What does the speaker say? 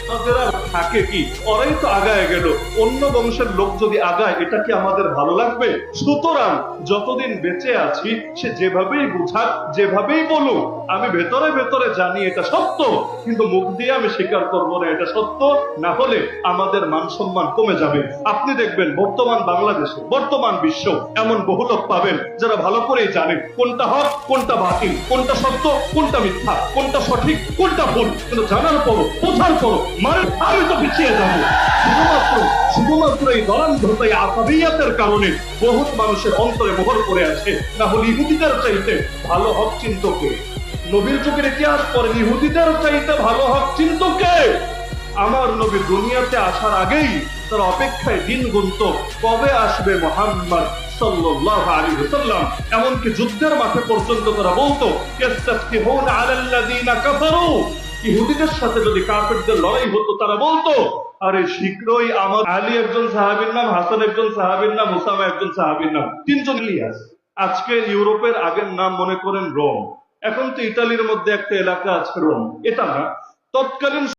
তাদের আর থাকে কি? ওরাই তো আগায় গেল, অন্য বংশের লোক যদি আগায় এটা কি আমাদের ভালো লাগবে? সুতরাং যতদিন বেঁচে আছি সে যেভাবেই বুঝাক, যেভাবেই বলুক, আমি ভেতরে ভেতরে জানি এটা সত্য, কিন্তু মুখ দিয়ে আমি স্বীকার করবো না এটা সত্য। না হলে আমাদের মান সম্মান কমে যাবে। আপনি দেখবেন বর্তমান বাংলাদেশে, বর্তমান বিশ্ব এমন বহু লোক পাবেন যারা ভালো করেই জানে কোনটা হক, কোনটা বাতিল, কোনটা সত্য, কোনটা মিথ্যা, কোনটা সঠিক, কোনটা ভুল, কিন্তু জানার পরও, বোঝার পরও মানে আমি তো পিছিয়ে যাবো। শুধুমাত্র শুধুমাত্র এই দলান্ধতাই আসাবিয়াতের কারণে বহুত মানুষের অন্তরে মোহর করে আছে। না হলে ইহুদিদের চাইতে ভালো হক চিন্তকে, নবীর যুগের ইতিহাস পরে ইহুদিদের চাইতে ভালো হক চিন্তকে। আমার নবী দুনিয়াতে আসার আগেই তার অপেক্ষায় দিন গুনত, কবে আসবে মুহাম্মদ সাল্লাল্লাহু আলাইহি ওয়াসাল্লাম। এমনকি যুদ্ধের মাঠে পর্যন্ত তারা বলতো ইস্তাফতিহুনা আলাল্লাযিনা কাফারু, ইহুদিদের সাথে যদি কাফেরদের লড়াই হতো তারা বলতো আরে শীঘ্রই আমার আলী একজন সাহাবীর নাম, হাসান একজন সাহাবীর নাম, উসামা একজন সাহাবীর নাম, তিনজন ইলিয়াস। আজকে ইউরোপের আগের নাম মনে করেন রোম, এখন তো ইতালির মধ্যে একটা এলাকা আছে রোম, এটা না, তৎকালীন